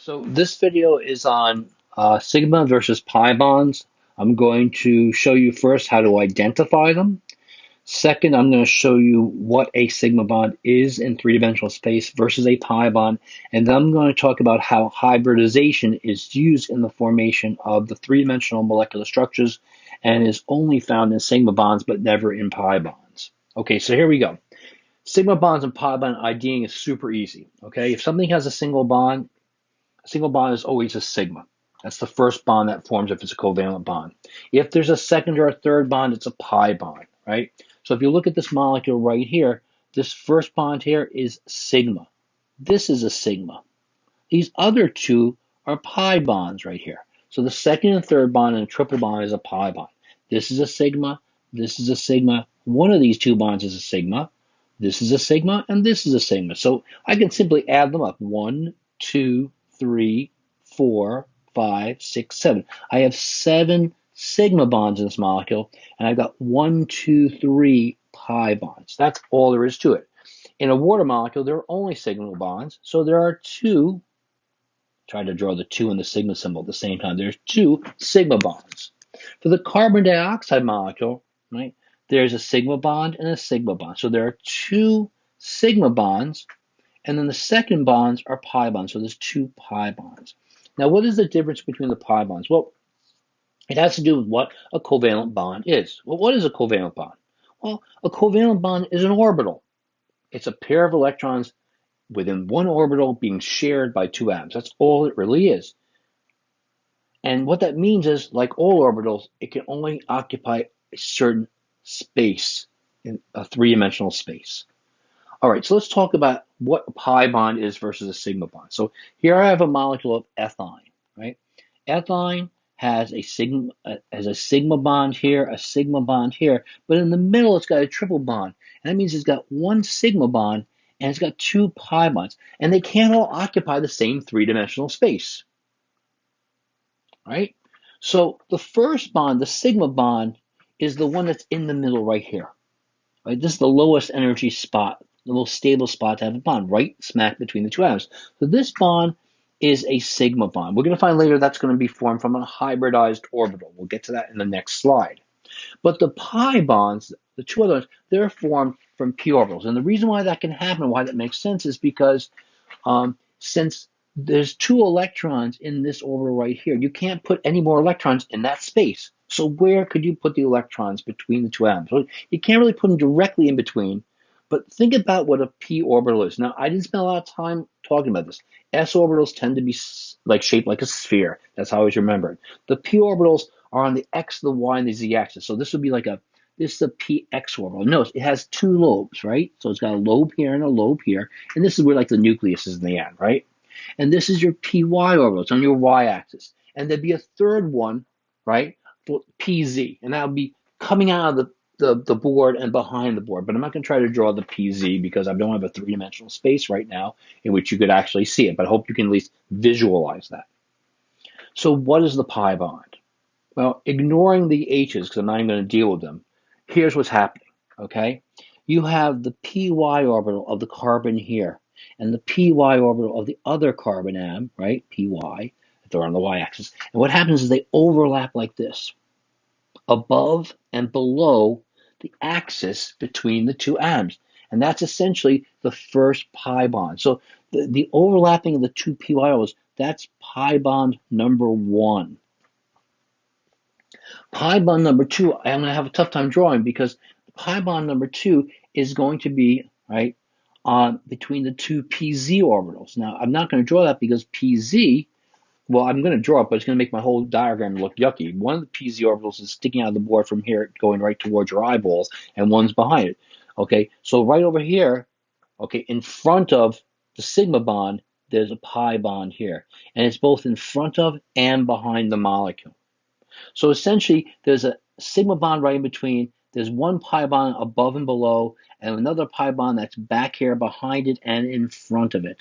So this video is on sigma versus pi bonds. I'm going to show you first how to identify them. Second, I'm going to show you what a sigma bond is in three-dimensional space versus a pi bond. And then I'm going to talk about how hybridization is used in the formation of the three-dimensional molecular structures and is only found in sigma bonds but never in pi bonds. Okay, so here we go. Sigma bonds and pi bond IDing is super easy. Okay, if something has a single bond is always a sigma. That's the first bond that forms if it's a covalent bond. If there's a second or a third bond, it's a pi bond, right? So if you look at this molecule right here, this first bond here is sigma. This is a sigma. These other two are pi bonds right here. So the second and third bond and a triple bond is a pi bond. This is a sigma. This is a sigma. One of these two bonds is a sigma. This is a sigma, and this is a sigma. So I can simply add them up. 1, 2, 3, 4, 5, 6, 7. I have 7 sigma bonds in this molecule, and I've got 1, 2, 3 pi bonds. That's all there is to it. In a water molecule, there are only sigma bonds, so there are 2. Try to draw the 2 and the sigma symbol at the same time. There's 2 sigma bonds. For the carbon dioxide molecule, right, there's a sigma bond and a sigma bond. So there are 2 sigma bonds, and then the second bonds are pi bonds. So there's 2 pi bonds. Now, what is the difference between the pi bonds? Well, it has to do with what a covalent bond is. Well, what is a covalent bond? Well, a covalent bond is an orbital. It's a pair of electrons within one orbital being shared by 2 atoms. That's all it really is. And what that means is, like all orbitals, it can only occupy a certain space in a three-dimensional space. All right, so let's talk about what a pi bond is versus a sigma bond. So here I have a molecule of ethine, right? Ethine has a sigma bond here, a sigma bond here, but in the middle it's got a triple bond. And that means it's got 1 sigma bond and it's got 2 pi bonds. And they can't all occupy the same three-dimensional space, right? So the first bond, the sigma bond, is the one that's in the middle right here. Right? This is the lowest energy spot, the most stable spot to have a bond, right smack between the 2 atoms. So this bond is a sigma bond. We're going to find later that's going to be formed from a hybridized orbital. We'll get to that in the next slide. But the pi bonds, the 2 others, they're formed from p orbitals. And the reason why that can happen, why that makes sense, is because since there's 2 electrons in this orbital right here, you can't put any more electrons in that space. So where could you put the electrons between the 2 atoms? Well, you can't really put them directly in between, but think about what a p orbital is. Now, I didn't spend a lot of time talking about this. S orbitals tend to be shaped like a sphere. That's how I always remember it. The p orbitals are on the x, the y, and the z axis. So this would be this is a px orbital. Notice it has 2 lobes, right? So it's got a lobe here and a lobe here. And this is where the nucleus is in the end, right? And this is your py orbital. It's on your y-axis. And there'd be a third one, right, for pz. And that would be coming out of the board and behind the board. But I'm not going to try to draw the pz because I don't have a three-dimensional space right now in which you could actually see it. But I hope you can at least visualize that. So what is the pi bond? Well, ignoring the h's because I'm not even going to deal with them, here's what's happening, okay? You have the py orbital of the carbon here and the py orbital of the other carbon atom, right, py, if they're on the y-axis. And what happens is they overlap like this, above and below the axis between the 2 atoms. And that's essentially the first pi bond. So the overlapping of the 2 py orbitals, that's pi bond number 1. Pi bond number 2, I'm going to have a tough time drawing because pi bond number 2 is going to be, right, between the 2 pz orbitals. Now, I'm not going to draw that because pz, well, I'm going to draw it, but it's going to make my whole diagram look yucky. One of the pz orbitals is sticking out of the board from here, going right towards your eyeballs, and one's behind it. Okay, so right over here, okay, in front of the sigma bond, there's a pi bond here. And it's both in front of and behind the molecule. So essentially, there's a sigma bond right in between. There's 1 pi bond above and below, and another pi bond that's back here behind it and in front of it.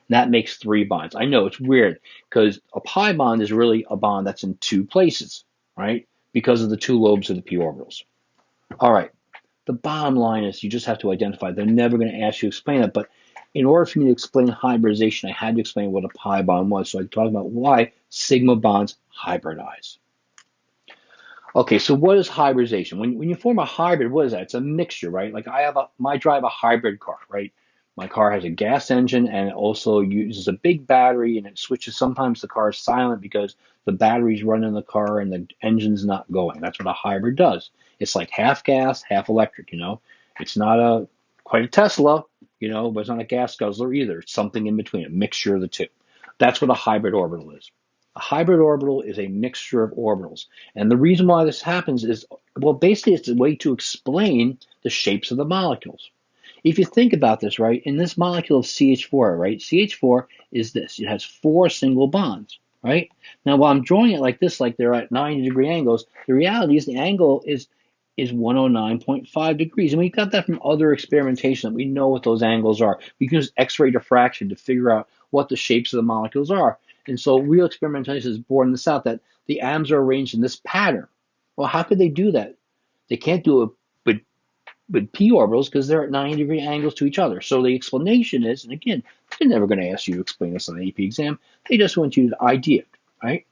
That makes 3 bonds. I know it's weird because a pi bond is really a bond that's in 2 places, right? Because of the 2 lobes of the p orbitals. All right. The bottom line is you just have to identify. They're never going to ask you to explain it, but in order for me to explain hybridization, I had to explain what a pi bond was. So I talked about why sigma bonds hybridize. Okay, so what is hybridization? When you form a hybrid, what is that? It's a mixture, right? Like I drive a hybrid car, right? My car has a gas engine and it also uses a big battery and it switches. Sometimes the car is silent because the battery's running the car and the engine's not going. That's what a hybrid does. It's like half gas, half electric, you know? It's not quite a Tesla, you know, but it's not a gas guzzler either. It's something in between, a mixture of the two. That's what a hybrid orbital is. A hybrid orbital is a mixture of orbitals. And the reason why this happens is, well, basically it's a way to explain the shapes of the molecules. If you think about this, right, in this molecule of CH4, right, CH4 is this. It has 4 single bonds, right? Now, while I'm drawing it like this, like they're at 90-degree angles, the reality is the angle is 109.5 degrees. And we got that from other experimentation that we know what those angles are. We can use X-ray diffraction to figure out what the shapes of the molecules are. And so real experimentation has borne this out, that the atoms are arranged in this pattern. Well, how could they do that? They can't do it with p orbitals because they're at 90-degree angles to each other. So the explanation is, and again, they're never going to ask you to explain this on an AP exam. They just want you to idea it, right?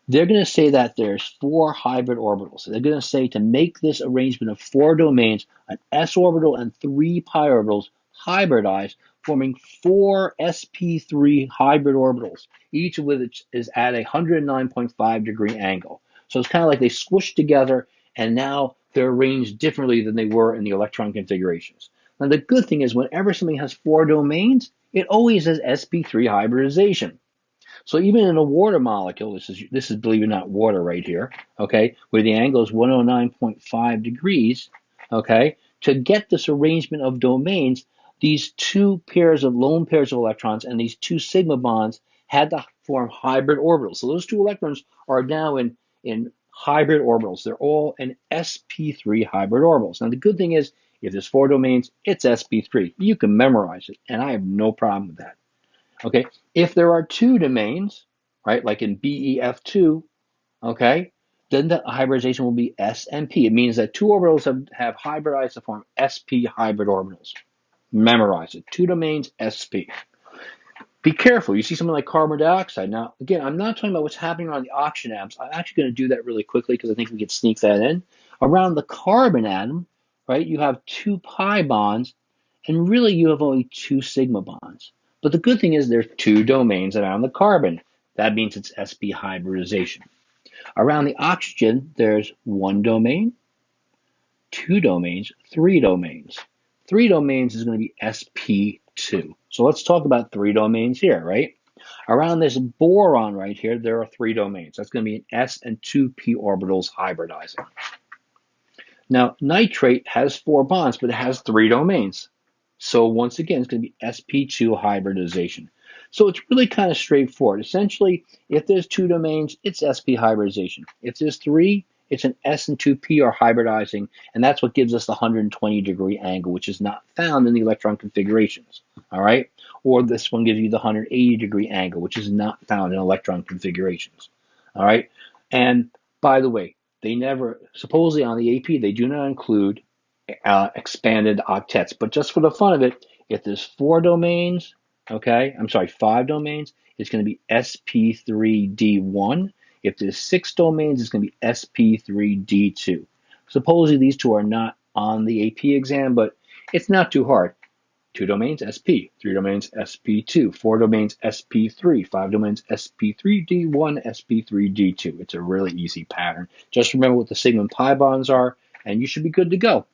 They're going to say that there's 4 hybrid orbitals. They're going to say to make this arrangement of 4 domains, an s orbital and 3 pi orbitals hybridize, forming 4 sp3 hybrid orbitals, each of which is at a 109.5 degree angle. So it's kind of like they squished together and now they're arranged differently than they were in the electron configurations. Now the good thing is whenever something has 4 domains, it always has sp3 hybridization. So even in a water molecule, this is believe it or not water right here, okay, where the angle is 109.5 degrees, okay, to get this arrangement of domains, these 2 pairs of lone pairs of electrons and these 2 sigma bonds had to form hybrid orbitals. So those 2 electrons are now in hybrid orbitals. They're all in sp3 hybrid orbitals. Now the good thing is, if there's 4 domains, it's sp3. You can memorize it, and I have no problem with that. Okay, if there are 2 domains, right, like in BEF2, okay, then the hybridization will be S and P. It means that 2 orbitals have hybridized to form sp hybrid orbitals. Memorize it. 2 domains, sp. Be careful. You see something like carbon dioxide. Now, again, I'm not talking about what's happening around the oxygen atoms. I'm actually going to do that really quickly because I think we can sneak that in. Around the carbon atom, right, you have 2 pi bonds, and really you have only 2 sigma bonds. But the good thing is there's 2 domains around the carbon. That means it's sp hybridization. Around the oxygen, there's 1 domain, 2 domains, 3 domains. 3 domains is going to be sp2. So let's talk about 3 domains here, right? Around this boron right here, there are 3 domains. That's going to be an s and 2 p orbitals hybridizing. Now, nitrate has 4 bonds, but it has 3 domains. So once again, it's going to be sp2 hybridization. So it's really kind of straightforward. Essentially, if there's 2 domains, it's sp hybridization. If there's 3, it's an S and 2p are hybridizing, and that's what gives us the 120-degree angle, which is not found in the electron configurations, all right? Or this one gives you the 180-degree angle, which is not found in electron configurations, all right? And by the way, they never, supposedly on the AP, they do not include expanded octets, but just for the fun of it, if there's 4 domains, okay, I'm sorry, 5 domains, it's going to be sp3d1. If there's 6 domains, it's going to be sp3d2. Supposedly these 2 are not on the AP exam, but it's not too hard. 2 domains, sp. 3 domains, sp2. 4 domains, sp3. 5 domains, sp3d1, sp3d2. It's a really easy pattern. Just remember what the sigma and pi bonds are, and you should be good to go.